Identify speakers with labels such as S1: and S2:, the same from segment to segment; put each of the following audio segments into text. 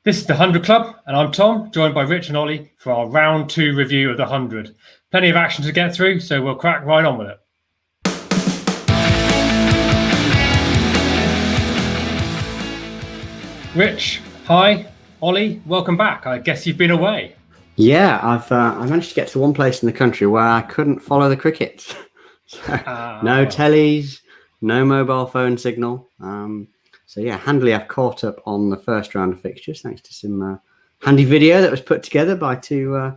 S1: This is the 100 Club, and I'm Tom, joined by Rich and Ollie for our round 2 review of the 100. Plenty of action to get through, so we'll crack right on with it. Rich, hi. Ollie, welcome back. I guess you've been away.
S2: Yeah, I managed to get to one place in the country where I couldn't follow the cricket. No tellies, no mobile phone signal. So yeah, handily I've caught up on the first round of fixtures thanks to some handy video that was put together by two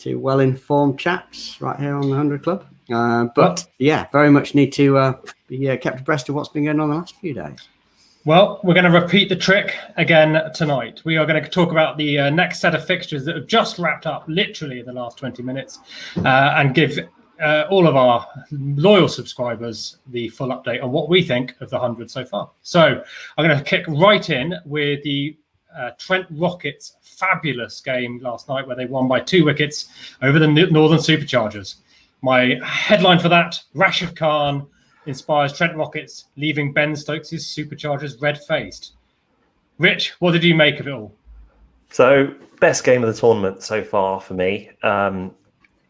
S2: well-informed chaps right here on the 100 Club. But yeah, very much need to be kept abreast of what's been going on the last few days.
S1: Well, we're going to repeat the trick again tonight. We are going to talk about the next set of fixtures that have just wrapped up literally in the last 20 minutes and give all of our loyal subscribers the full update on what we think of the 100 so far. So I'm going to kick right in with the Trent Rockets fabulous game last night where they won by 2 wickets over the Northern Superchargers. My headline for that, Rashid Khan inspires Trent Rockets, leaving Ben Stokes' Superchargers red-faced. Rich, what did you make of it all?
S3: So, best game of the tournament so far for me.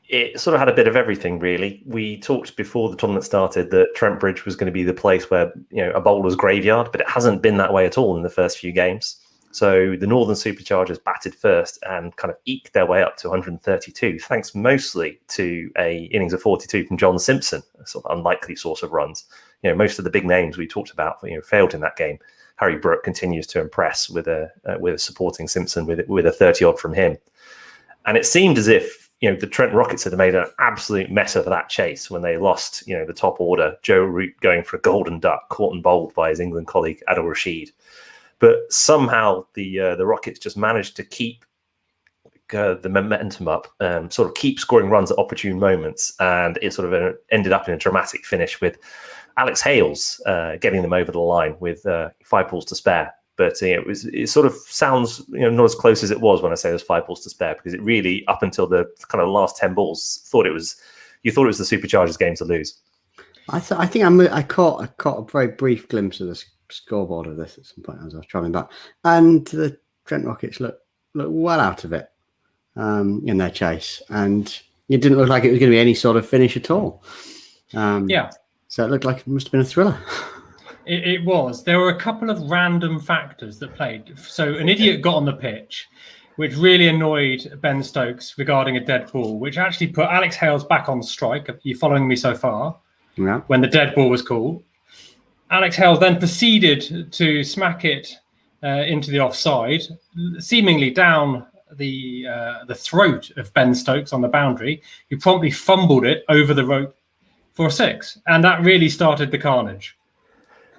S3: It sort of had a bit of everything, really. We talked before the tournament started that Trent Bridge was going to be the place where, a bowler's graveyard, but it hasn't been that way at all in the first few games. So the Northern Superchargers batted first and kind of eked their way up to 132, thanks mostly to a innings of 42 from John Simpson, a sort of unlikely source of runs. Most of the big names we talked about, failed in that game. Harry Brook continues to impress with a supporting Simpson with a 30 odd from him, and it seemed as if the Trent Rockets had made an absolute mess of that chase when they lost the top order. Joe Root going for a golden duck, caught and bowled by his England colleague Adil Rashid. But somehow the Rockets just managed to keep the momentum up, sort of keep scoring runs at opportune moments, and it sort of ended up in a dramatic finish with Alex Hales getting them over the line with 5 balls to spare. But it sort of sounds not as close as it was when I say there's 5 balls to spare, because it really, up until the kind of last 10 balls, you thought it was the Superchargers game to lose.
S2: I caught a very brief glimpse of this scoreboard of this at some point as I was travelling back, and the Trent Rockets look well out of it in their chase, and it didn't look like it was going to be any sort of finish at all. So it looked like it must have been a thriller.
S1: It was. There were a couple of random factors that played. So an idiot got on the pitch, which really annoyed Ben Stokes regarding a dead ball, which actually put Alex Hales back on strike. Are you following me so far?
S2: Yeah. When
S1: the dead ball was called. Alex Hales then proceeded to smack it into the offside, seemingly down the throat of Ben Stokes on the boundary, who promptly fumbled it over the rope for a 6. And that really started the carnage.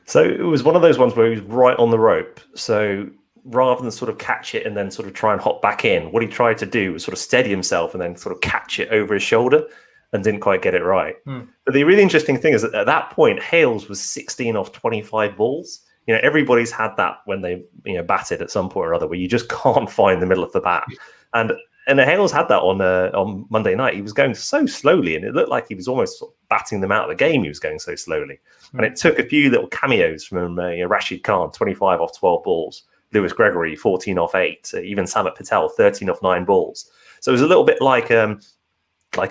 S3: So it was one of those ones where he was right on the rope. So rather than sort of catch it and then sort of try and hop back in, what he tried to do was sort of steady himself and then sort of catch it over his shoulder, and didn't quite get it right. But the really interesting thing is that at that point, Hales was 16 off 25 balls. Everybody's had that when they batted at some point or other, where you just can't find the middle of the bat. And Hales had that on Monday night. He was going so slowly, and it looked like he was almost sort of batting them out of the game. He was going so slowly. And it took a few little cameos from Rashid Khan, 25 off 12 balls, Lewis Gregory, 14 off 8, even Samet Patel, 13 off 9 balls. So it was a little bit like a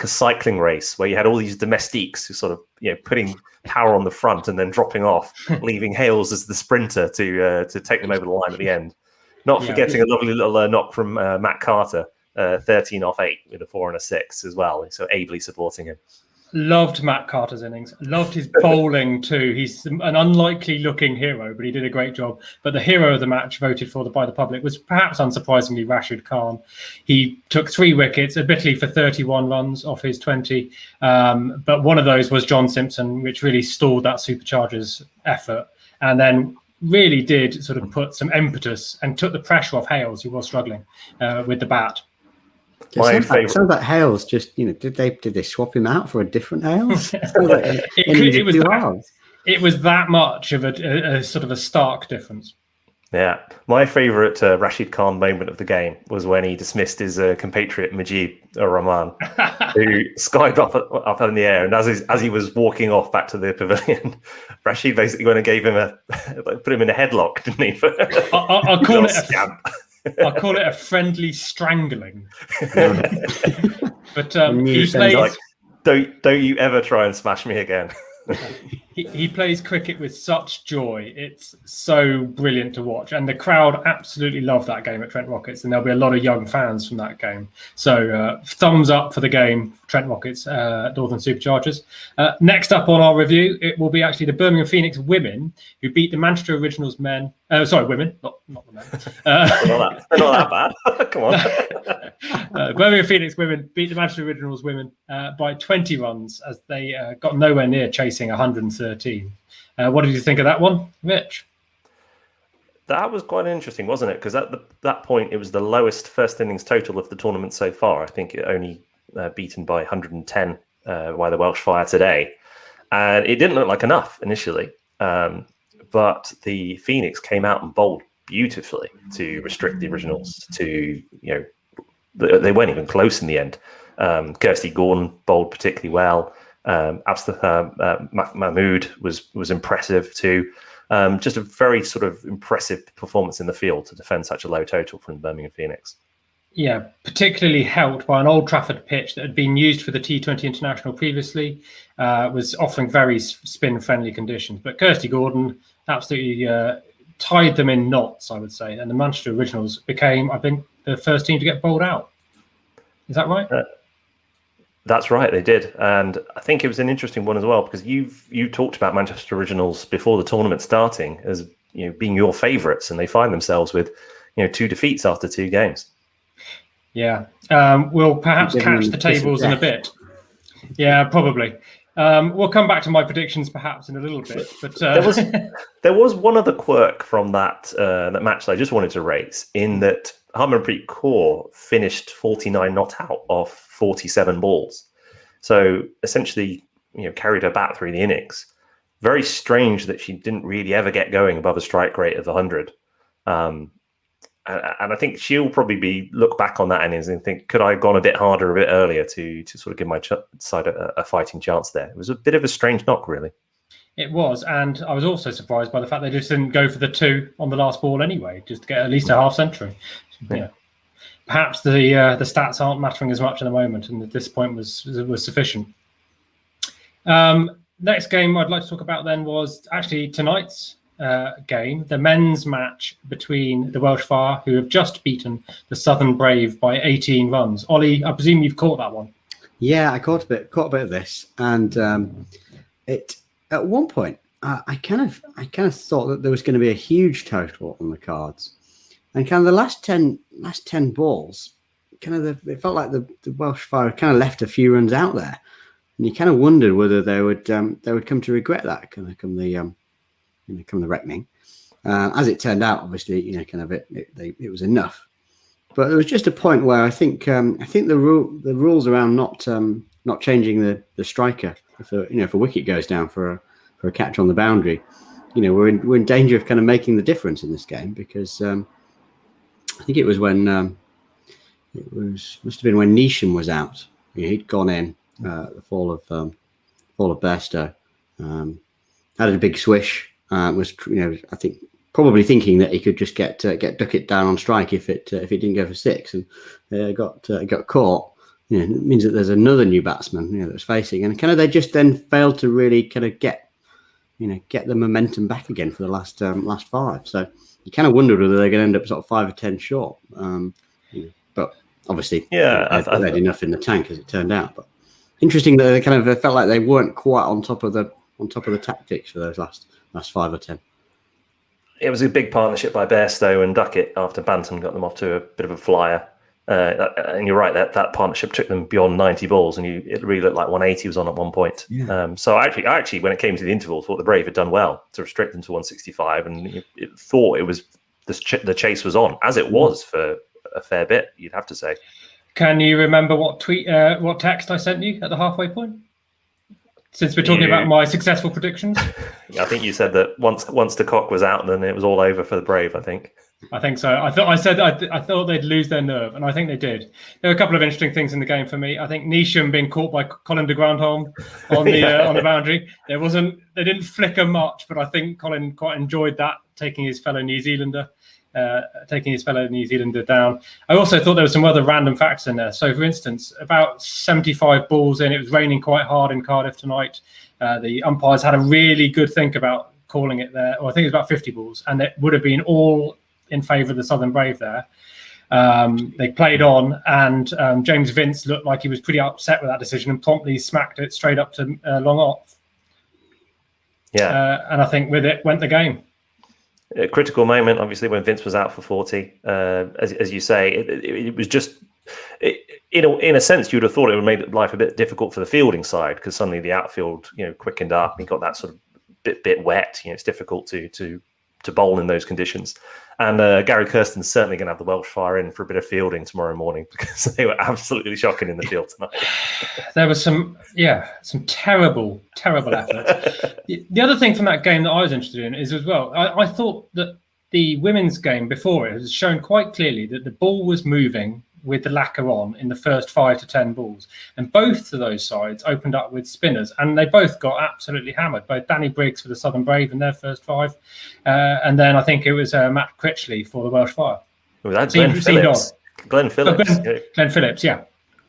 S3: cycling race where you had all these domestiques who sort of putting power on the front and then dropping off, leaving Hales as the sprinter to take them over the line at the end. Not forgetting a lovely little knock from Matt Carter, 13 off 8 with a 4 and a 6 as well, so ably supporting him.
S1: Loved Matt Carter's innings. Loved his bowling too. He's an unlikely looking hero, but he did a great job. But the hero of the match, voted for by the public, was perhaps unsurprisingly Rashid Khan. He took 3 wickets, admittedly for 31 runs off his 20. But one of those was John Simpson, which really stalled that Superchargers effort. And then really did sort of put some impetus and took the pressure off Hales, who was struggling with the bat.
S2: It sounds like Hales just, did they swap him out for a different Hales?
S1: It was that much of a sort of a stark difference.
S3: Yeah, my favourite Rashid Khan moment of the game was when he dismissed his compatriot Mujib Rahman, who skived up in the air, and as he was walking off back to the pavilion, Rashid basically went and gave him put him in a headlock, didn't he?
S1: I'll call it I'll call it a friendly strangling. But he
S2: sounds
S1: plays.
S3: Like, don't you ever try and smash me again.
S1: He plays cricket with such joy. It's so brilliant to watch. And the crowd absolutely love that game at Trent Rockets. And there'll be a lot of young fans from that game. So thumbs up for the game, Trent Rockets, Northern Superchargers. Next up on our review, it will be actually the Birmingham Phoenix women who beat the Manchester Originals men. Women, not the men.
S3: They're not that bad. Come on.
S1: Birmingham Phoenix women beat the Manchester Originals women by 20 runs as they got nowhere near chasing 113. What did you think of that one, Mitch?
S3: That was quite interesting, wasn't it? Because at that point, it was the lowest first innings total of the tournament so far. I think it only beaten by 110 by the Welsh Fire today. And it didn't look like enough initially. But the Phoenix came out and bowled beautifully to restrict the Originals to, they weren't even close in the end. Kirsty Gordon bowled particularly well. Mahmood was impressive too. Just a very sort of impressive performance in the field to defend such a low total from Birmingham Phoenix.
S1: Yeah, particularly helped by an Old Trafford pitch that had been used for the T20 International previously, was offering very spin-friendly conditions. But Kirsty Gordon absolutely tied them in knots, I would say. And the Manchester Originals became, I think, the first team to get bowled out. Is that right?
S3: That's right, they did. And I think it was an interesting one as well, because you talked about Manchester Originals before the tournament starting as being your favourites, and they find themselves with 2 defeats after 2 games.
S1: Yeah, we'll perhaps catch the tables in a bit. Yeah, probably. We'll come back to my predictions perhaps in a little bit. But
S3: there was one other quirk from that match that I just wanted to raise, in that Harmanpreet Kaur finished 49 not out off 47 balls. So essentially, carried her bat through the innings. Very strange that she didn't really ever get going above a strike rate of 100. And I think she'll probably look back on that innings and think, could I have gone a bit harder a bit earlier to sort of give my side a fighting chance there? It was a bit of a strange knock, really. It
S1: was, and I was also surprised by the fact they just didn't go for the 2 on the last ball anyway, just to get at least a half century. Yeah. Perhaps the stats aren't mattering as much at the moment, and at this point was sufficient. Next game I'd like to talk about then was actually tonight's game, the men's match between the Welsh Fire, who have just beaten the Southern Brave by 18 runs. Ollie, I presume you've caught that one.
S2: Yeah, I caught a bit of this, and it at one point I kind of thought that there was going to be a huge total on the cards, and kind of the last 10 balls, it felt like the Welsh Fire kind of left a few runs out there, and you kind of wondered whether they would come to regret that come the reckoning. As it turned out, obviously, it was enough. But there was just a point where I think the rules around not changing the striker if a wicket goes down for a catch on the boundary, we're in danger of kind of making the difference in this game, because I think it was when must have been when Neesham was out. He'd gone in the fall of Bairstow, had a big swish. Was I think probably thinking that he could just get Duckett down on strike if it didn't go for 6, and got caught. It means that there's another new batsman that was facing, and kind of they just then failed to really kind of get the momentum back again for the last 5. So you kind of wondered whether they're going to end up sort of 5 or 10 short. But obviously, they had enough in the tank as it turned out. But interesting that they kind of felt like they weren't quite on top of the tactics for those last 5 or 10.
S3: It was a big partnership by Bairstow and Duckett after Banton got them off to a bit of a flyer. And you're right, that partnership took them beyond 90 balls, and it really looked like 180 was on at one point. Yeah. So I actually, when it came to the interval, thought the Brave had done well to restrict them to 165, and thought it was the chase was on, as it was for a fair bit, you'd have to say. Can you remember what text I sent you at the halfway point? Since we're talking about my successful predictions. I think you said that once the Kock was out, then it was all over for the Brave, I think so. I thought they'd lose their nerve, and I think they did. There were a couple of interesting things in the game for me. I think Neesham being caught by Colin de Grandhomme on the boundary. They didn't flicker much, but I think Colin quite enjoyed that, taking his fellow New Zealander.
S1: taking his fellow New Zealander down. I also thought there were some other random facts in there. So, for instance, about 75 balls in, it was raining quite hard in Cardiff tonight. The umpires had a really good think about calling it there, or I think it was about 50 balls, and it would have been all in favour of the Southern Brave there. They played on, and James Vince looked like he was pretty upset with that decision and promptly smacked it straight up to long off.
S3: Yeah.
S1: And I think with it went the game.
S3: A critical moment, obviously, when Vince was out for 40. As you say, it was just, in a sense, you would have thought it would have made life a bit difficult for the fielding side, because suddenly the outfield, quickened up. And he got that sort of bit wet. It's difficult to bowl in those conditions. And Gary Kirsten's certainly going to have the Welsh Fire in for a bit of fielding tomorrow morning, because they were absolutely shocking in the field tonight.
S1: There was some terrible efforts. The other thing from that game that I was interested in is as well, I thought that the women's game before it has shown quite clearly that the ball was moving with the lacquer on in the first 5 to 10 balls. And both of those sides opened up with spinners, and they both got absolutely hammered. Both Danny Briggs for the Southern Brave in their first 5, and then I think it was Matt Critchley for the Welsh Fire.
S3: Was that Glenn Phillips? Glenn Phillips.
S1: Glenn Phillips, yeah.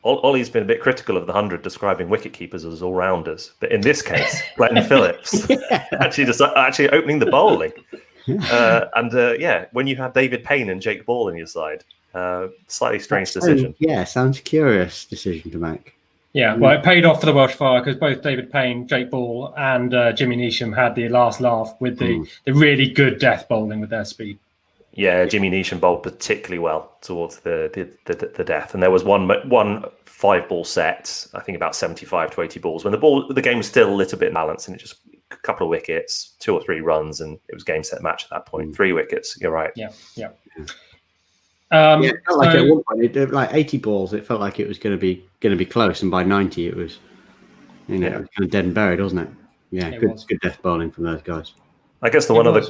S3: Ollie's been a bit critical of the 100, describing wicket keepers as all-rounders. But in this case, Glenn Phillips actually opening the bowling. When you have David Payne and Jake Ball on your side, slightly strange decision.
S2: Sounds curious decision to make.
S1: Yeah, well, it paid off for the Welsh Fire, because both David Payne, Jake Ball, and Jimmy Neesham had the last laugh with the really good death bowling with their speed. Yeah,
S3: Jimmy Neesham bowled particularly well towards the death, and there was one 5-ball set, I think about 75 to 80 balls, when the game was still a little bit balanced, and it just a couple of wickets, 2 or 3 runs, and it was game set match at that point. 3 wickets. You're right.
S1: Yeah.
S2: It felt like at one point, it did like 80 balls. It felt like it was going to be close, and by 90, it was, it was kind of dead and buried, wasn't it? Yeah, good death bowling from those guys.
S3: I guess the one other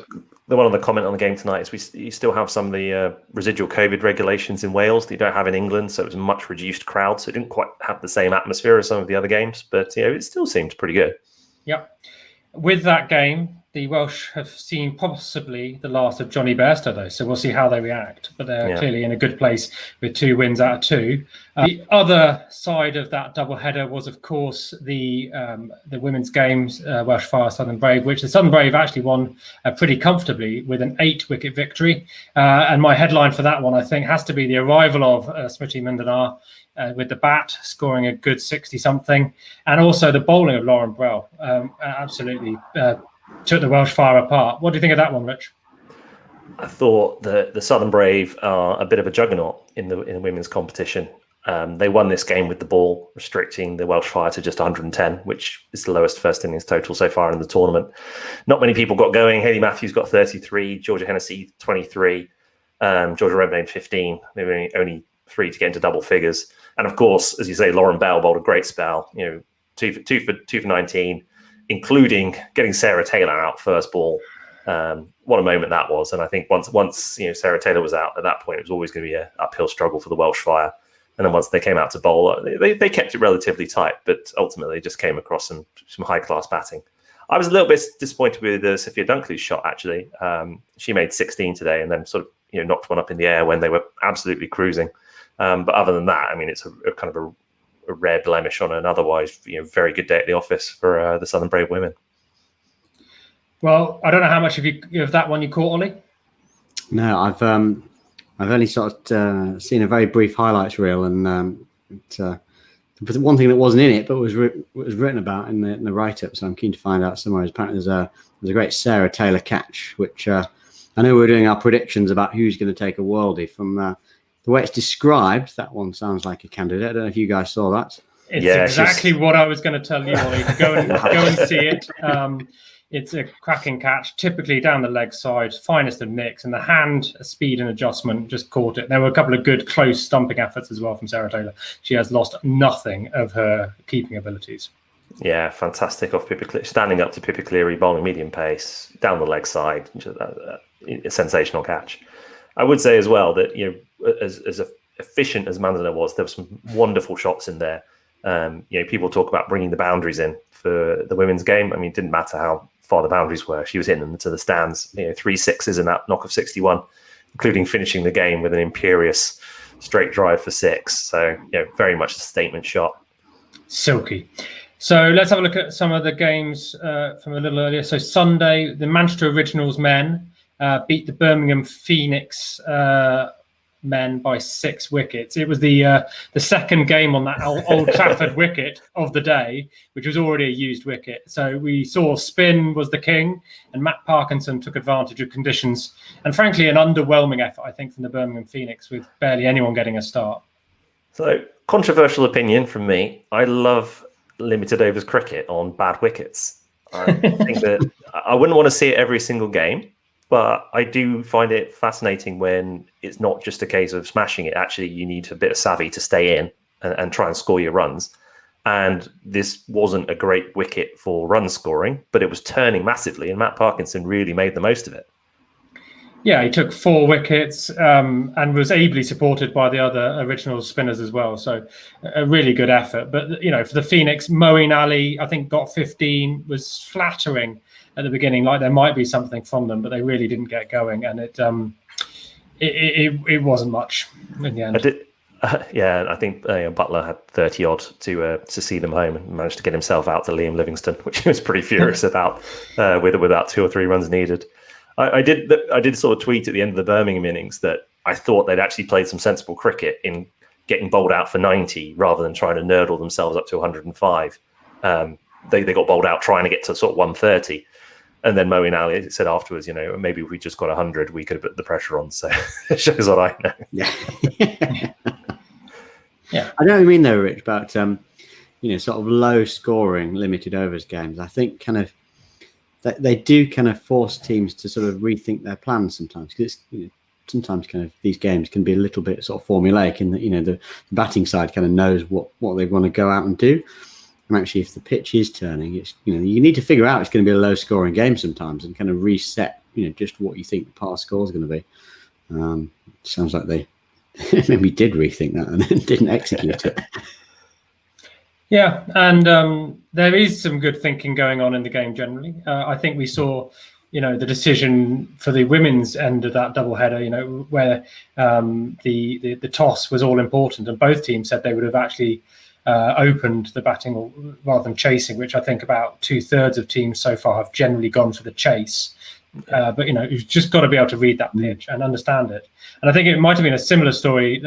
S3: comment on the game tonight is you still have some of the residual COVID regulations in Wales that you don't have in England, so it was a much reduced crowd, so it didn't quite have the same atmosphere as some of the other games, but it still seemed pretty good.
S1: Yeah. With that game, the Welsh have seen possibly the last of Jonny Bairstow, though, so we'll see how they react. But they're clearly in a good place with 2 wins out of 2. The other side of that double header was, of course, the women's games, Welsh Fire, Southern Brave, which the Southern Brave actually won pretty comfortably with an 8-wicket victory. And my headline for that one, I think, has to be the arrival of Smriti Mandhana with the bat, scoring a good 60-something, and also the bowling of Lauren Brell. Absolutely took the Welsh Fire apart. What do you think of that one, Rich?
S3: I thought the Southern Brave are a bit of a juggernaut in the women's competition. They won this game with the ball, restricting the Welsh Fire to just 110, which is the lowest first innings total so far in the tournament. Not many people got going. Hayley Matthews got 33, Georgia Hennessy 23, Georgia Redmayne 15. They were only 3 to get into double figures. And of course, as you say, Lauren Bell bowled a great spell. 2 for 19. Including getting Sarah Taylor out first ball. What a moment that was. And I think once Sarah Taylor was out, at that point, it was always going to be an uphill struggle for the Welsh Fire. And then once they came out to bowl, they kept it relatively tight, but ultimately they just came across some high-class batting. I was a little bit disappointed with Sophia Dunkley's shot, actually. She made 16 today and then sort of knocked one up in the air when they were absolutely cruising. But other than that, I mean, it's a kind of a rare blemish on an otherwise very good day at the office for the Southern Brave women.
S1: Well, I don't know how much of that one you caught, Ollie.
S2: No, I've only sort of seen a very brief highlights reel, and one thing that wasn't in it but was written about in the write-up. So I'm keen to find out somewhere. Apparently, there's a great Sarah Taylor catch, which I know we're doing our predictions about who's going to take a worldie from. The way it's described, that one sounds like a candidate. I don't know if you guys saw that.
S1: It's exactly what I was going to tell you, Ollie. Go and see it. It's a cracking catch, typically down the leg side, finest of nicks, and the hand speed and adjustment just caught it. There were a couple of good close stumping efforts as well from Sarah Taylor. She has lost nothing of her keeping abilities.
S3: Yeah, fantastic off Pippa Cleary, standing up to Pippa Cleary, bowling medium pace, down the leg side. A sensational catch. I would say as well that as efficient as Mandhana was, there were some wonderful shots in there. People talk about bringing the boundaries in for the women's game. I mean, it didn't matter how far the boundaries were. She was hitting them to the stands. 3 sixes in that knock of 61. including finishing the game with an imperious straight drive for 6. So, very much a statement shot.
S1: Silky. So let's have a look at some of the games from a little earlier. So Sunday, the Manchester Originals men beat the Birmingham Phoenix men by 6 wickets. It was the second game on that Old Trafford wicket of the day, which was already a used wicket. So we saw spin was the king, and Matt Parkinson took advantage of conditions. And frankly, an underwhelming effort, I think, from the Birmingham Phoenix, with barely anyone getting a start.
S3: So, controversial opinion from me. I love limited overs cricket on bad wickets. I think that I wouldn't want to see it every single game, but I do find it fascinating when it's not just a case of smashing it. Actually, you need a bit of savvy to stay in and try and score your runs. And this wasn't a great wicket for run scoring, but it was turning massively, and Matt Parkinson really made the most of it.
S1: Yeah, he took 4 wickets and was ably supported by the other original spinners as well. So a really good effort. But, for the Phoenix, Moeen Ali, I think, got 15, was flattering at the beginning, like there might be something from them, but they really didn't get going. And it wasn't much in the end.
S3: I think Butler had 30 odd to see them home and managed to get himself out to Liam Livingston, which he was pretty furious about with about 2 or 3 runs needed. I did sort of tweet at the end of the Birmingham innings that I thought they'd actually played some sensible cricket in getting bowled out for 90 rather than trying to nerdle themselves up to 105. They got bowled out trying to get to sort of 130. And then Moeen Ali said afterwards, maybe if we just got 100, we could have put the pressure on. So it shows what I know.
S2: Yeah.
S1: Yeah.
S2: I know what you mean, though, Rich, about, sort of low scoring, limited overs games. I think kind of they do kind of force teams to sort of rethink their plans sometimes, because sometimes kind of these games can be a little bit sort of formulaic in that the batting side kind of knows what they want to go out and do, and actually if the pitch is turning, it's you need to figure out it's going to be a low scoring game sometimes and kind of reset just what you think the past score is going to be. Sounds like they maybe did rethink that and then didn't execute it.
S1: Yeah, and there is some good thinking going on in the game generally. I think we saw, the decision for the women's end of that doubleheader, where the toss was all important, and both teams said they would have actually opened the batting rather than chasing, which I think about 2/3 of teams so far have generally gone for the chase. But you've just got to be able to read that pitch and understand it. And I think it might have been a similar story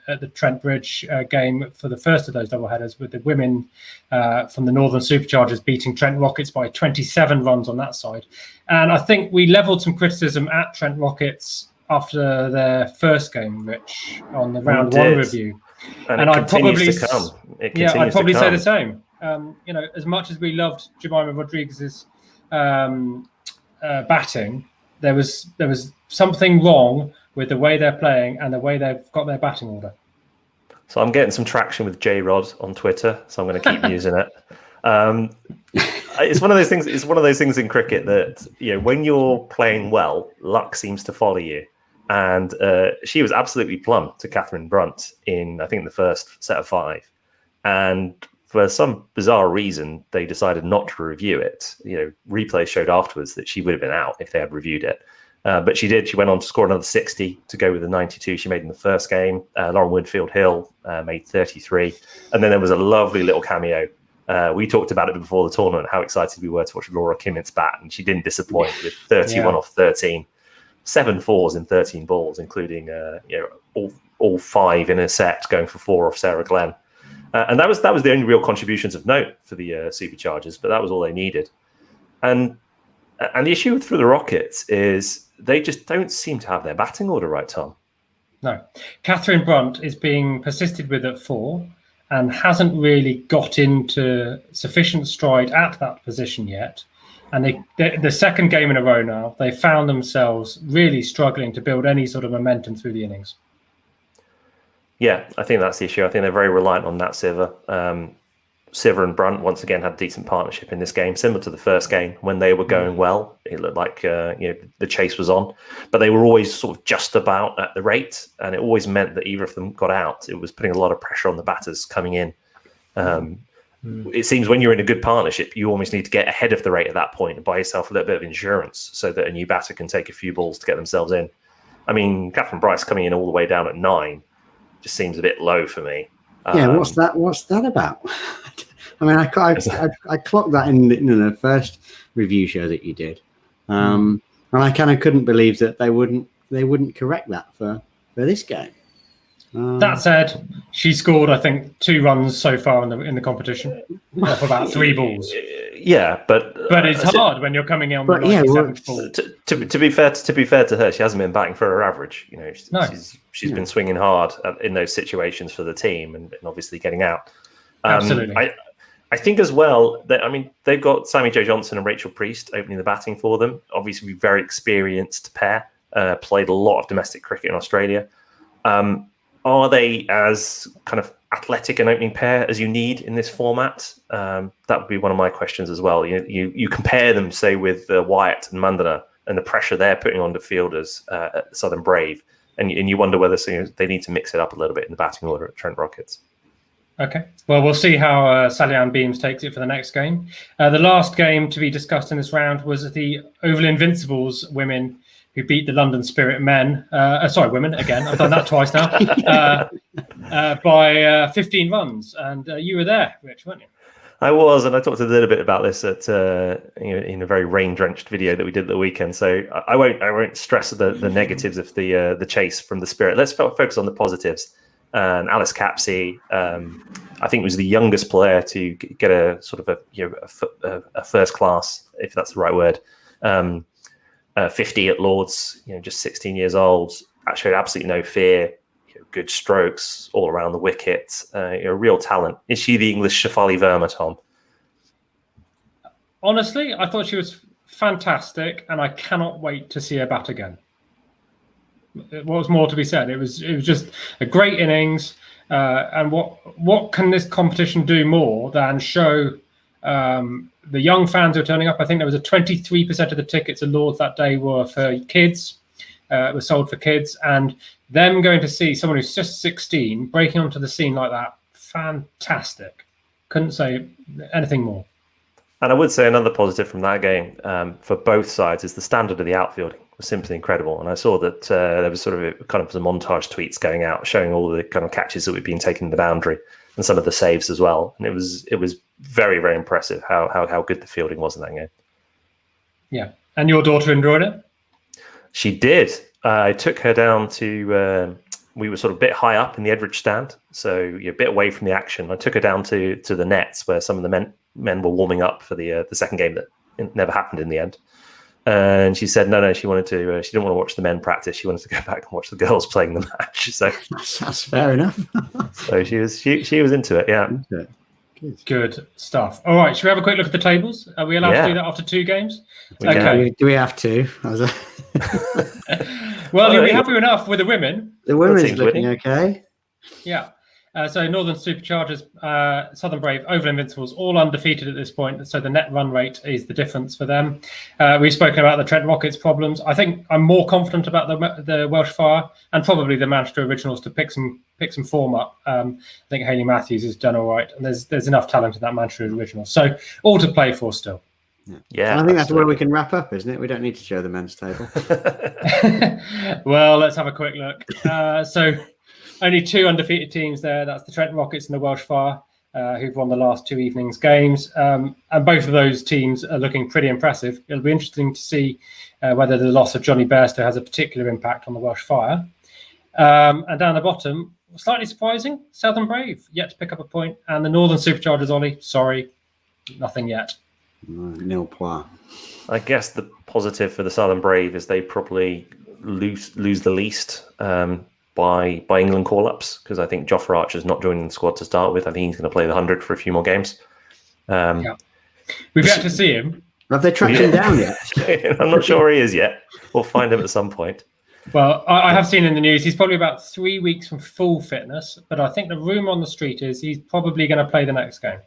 S1: at the Trent Bridge game for the first of those doubleheaders, with the women from the Northern Superchargers beating Trent Rockets by 27 runs on that side. And I think we levelled some criticism at Trent Rockets after their first game, Rich, on the round 1 review.
S3: And I'd probably say
S1: the same. As much as we loved Jemimah Rodrigues' batting, there was something wrong with the way they're playing and the way they've got their batting order.
S3: So I'm getting some traction with J-Rod on Twitter, so I'm going to keep using it. It's one of those things. It's one of those things in cricket that when you're playing well, luck seems to follow you. And she was absolutely plumb to Catherine Brunt in, I think, the first set of 5. And for some bizarre reason, they decided not to review it. Replay showed afterwards that she would have been out if they had reviewed it. But she did. She went on to score another 60 to go with the 92 she made in the first game. Lauren Woodfield-Hill made 33. And then there was a lovely little cameo. We talked about it before the tournament, how excited we were to watch Laura Kimmett's bat, and she didn't disappoint with 31 off 13. 7 fours in 13 balls, including all 5 in a set, going for 4 off Sarah Glenn. And that was the only real contributions of note for the Superchargers, but that was all they needed. And the issue for the Rockets is they just don't seem to have their batting order right, Tom.
S1: No. Catherine Brunt is being persisted with at 4 and hasn't really got into sufficient stride at that position yet. And the second game in a row now, they found themselves really struggling to build any sort of momentum through the innings.
S3: Yeah, I think that's the issue. I think they're very reliant on Nat Siver. Siver and Brunt once again had a decent partnership in this game, similar to the first game when they were going well. It looked like the chase was on, but they were always sort of just about at the rate, and it always meant that either of them got out. It was putting a lot of pressure on the batters coming in. It seems when you're in a good partnership, you almost need to get ahead of the rate at that point and buy yourself a little bit of insurance so that a new batter can take a few balls to get themselves in. I mean, Catherine Bryce coming in all the way down at 9 just seems a bit low for me.
S2: Yeah, what's that about? I mean, I clocked that in the first review show that you did, and I kind of couldn't believe that they wouldn't correct that for this game.
S1: That said, she scored, I think, 2 runs so far in the competition off about 3 balls.
S3: Yeah, but
S1: it's hard when you're coming in on the 97th ball.
S3: To be fair to her, she hasn't been batting for her average. You know, she's been swinging hard in those situations for the team, and obviously getting out.
S1: Absolutely.
S3: I think as well that, I mean, they've got Sammy Jo Johnson and Rachel Priest opening the batting for them. Obviously, very experienced pair. Played a lot of domestic cricket in Australia. Are they as kind of athletic an opening pair as you need in this format? That would be one of my questions as well. You compare them, say, with Wyatt and Mandhana and the pressure they're putting on the fielders at Southern Brave, and you wonder whether they need to mix it up a little bit in the batting order at Trent Rockets.
S1: Okay. Well, we'll see how Sally-Ann Beams takes it for the next game. The last game to be discussed in this round was the Oval Invincibles women, who beat the London Spirit men. Women again. I've done that twice now. By 15 runs, and you were there, Rich, weren't you?
S3: I was, and I talked a little bit about this at in a very rain-drenched video that we did at the weekend. So I won't stress the negatives of the chase from the Spirit. Let's focus on the positives. And Alice Capsey, I think, was the youngest player to get a sort of a first class, if that's the right word. 50 at Lords, just 16 years old. Showed absolutely no fear. Good strokes all around the wicket. Real talent. Is she the English Shafali Verma, Tom?
S1: Honestly, I thought she was fantastic, and I cannot wait to see her bat again. What was more to be said? It was just a great innings. And what can this competition do more than show the young fans who are turning up? I think there was a 23% of the tickets at Lords that day were for kids. Were sold for kids, and them going to see someone who's just 16 breaking onto the scene like that, fantastic. Couldn't say anything more. And
S3: I would say another positive from that game for both sides is the standard of the outfielding was simply incredible. And I saw that there was sort of some montage tweets going out showing all the kind of catches that we've been taking the boundary and some of the saves as well. And it was very, very impressive how good the fielding was in that game.
S1: Yeah, and your daughter enjoyed it? She
S3: did. I took her down to. We were sort of a bit high up in the Edridge stand, so you're a bit away from the action. I took her down to the nets where some of the men were warming up for the second game that never happened in the end. And she said no, she wanted to. She didn't want to watch the men practice. She wanted to go back and watch the girls playing the match. So
S2: that's fair enough.
S3: So she was into it. Yeah.
S1: Good stuff. All right, should we have a quick look at the tables? Are we allowed to do that after 2 games?
S2: Okay. Do we have to?
S1: Well, you'll be happy enough with the women.
S2: The women's looking okay.
S1: Yeah. So Northern Superchargers, Southern Brave, Oval Invincibles, all undefeated at this point. So the net run rate is the difference for them. We've spoken about the Trent Rockets problems. I think I'm more confident about the Welsh Fire and probably the Manchester Originals to pick some form up. I think Hayley Matthews has done all right, and there's enough talent in that Manchester Originals. So all to play for still.
S2: Yeah, I think that's where we can wrap up, isn't it? We don't need to show the men's table.
S1: Well, let's have a quick look. So only 2 undefeated teams there. That's the Trent Rockets and the Welsh Fire, who've won the last 2 evenings' games. And both of those teams are looking pretty impressive. It'll be interesting to see whether the loss of Jonny Bairstow has a particular impact on the Welsh Fire. And down the bottom, slightly surprising, Southern Brave yet to pick up a point. And the Northern Superchargers, Ollie, sorry, nothing yet.
S2: Nil point.
S3: I guess the positive for the Southern Brave is they probably lose the least by England call-ups, because I think Jofra Archer's not joining the squad to start with. I think he's going to play the 100 for a few more games.
S1: We've yet to see him.
S2: Have they tracked him down yet?
S3: I'm not sure where he is yet. We'll find him at some point.
S1: Well, I have seen in the news he's probably about 3 weeks from full fitness, but I think the rumour on the street is he's probably going to play the next game.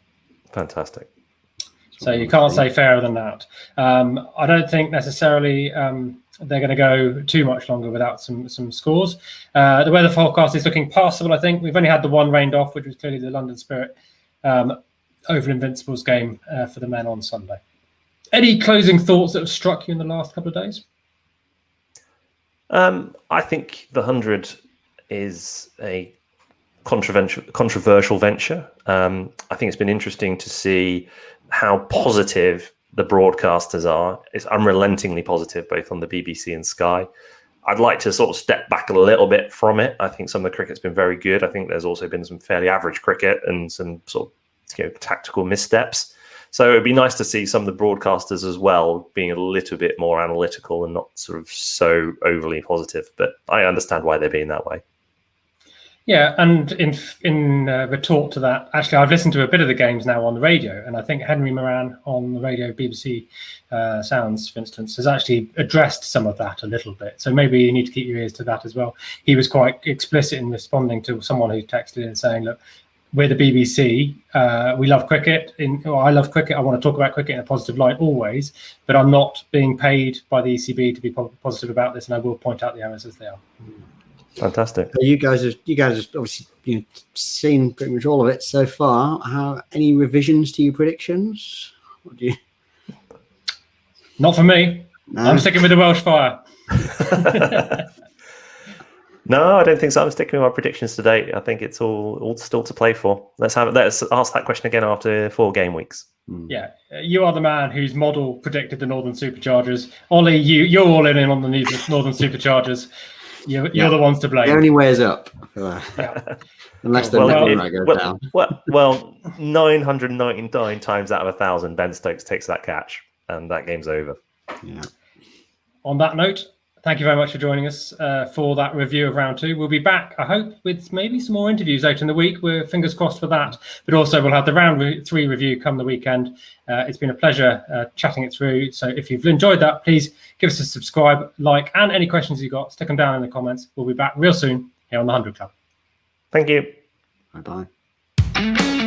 S3: Fantastic.
S1: So you can't say fairer than that. I don't think necessarily they're going to go too much longer without some scores. The weather forecast is looking passable, I think. We've only had the one rained off, which was clearly the London Spirit Oval Invincibles game for the men on Sunday. Any closing thoughts that have struck you in the last couple of days?
S3: I think the 100 is a controversial venture. I think it's been interesting to see how positive the broadcasters are. It's unrelentingly positive, both on the BBC and Sky. I'd like to sort of step back a little bit from it. I think some of the cricket's been very good. I think there's also been some fairly average cricket and some sort of tactical missteps. So it'd be nice to see some of the broadcasters as well being a little bit more analytical and not sort of so overly positive. But I understand why they're being that way. Yeah,
S1: and in retort to that, actually, I've listened to a bit of the games now on the radio, and I think Henry Moran on the radio, BBC Sounds, for instance, has actually addressed some of that a little bit. So maybe you need to keep your ears to that as well. He was quite explicit in responding to someone who texted in saying, look, we're the BBC, we love cricket. I love cricket, I want to talk about cricket in a positive light always, but I'm not being paid by the ECB to be positive about this, and I will point out the errors as they are.
S3: Fantastic.
S2: You guys have obviously seen pretty much all of it so far. Any revisions to your predictions? What do you?
S1: Not for me. No? I'm sticking with the Welsh Fire.
S3: No, I don't think so. I'm sticking with my predictions today. I think it's all still to play for. Let's ask that question again after 4 game weeks.
S1: Yeah, you are the man whose model predicted the Northern Superchargers. Ollie, you're all in on the Northern Superchargers. You're the ones to blame.
S2: The only way is up. Yeah. Unless the goes down.
S3: Well, 999 times out of 1,000, Ben Stokes takes that catch, and that game's over.
S2: Yeah.
S1: On that note, thank you very much for joining us for that review of round 2. We'll be back, I hope, with maybe some more interviews out in the week. We're fingers crossed for that. But also we'll have the round 3 review come the weekend. It's been a pleasure chatting it through. So if you've enjoyed that, please give us a subscribe, like, and any questions you've got, stick them down in the comments. We'll be back real soon here on the 100 Club.
S3: Thank you.
S2: Bye-bye.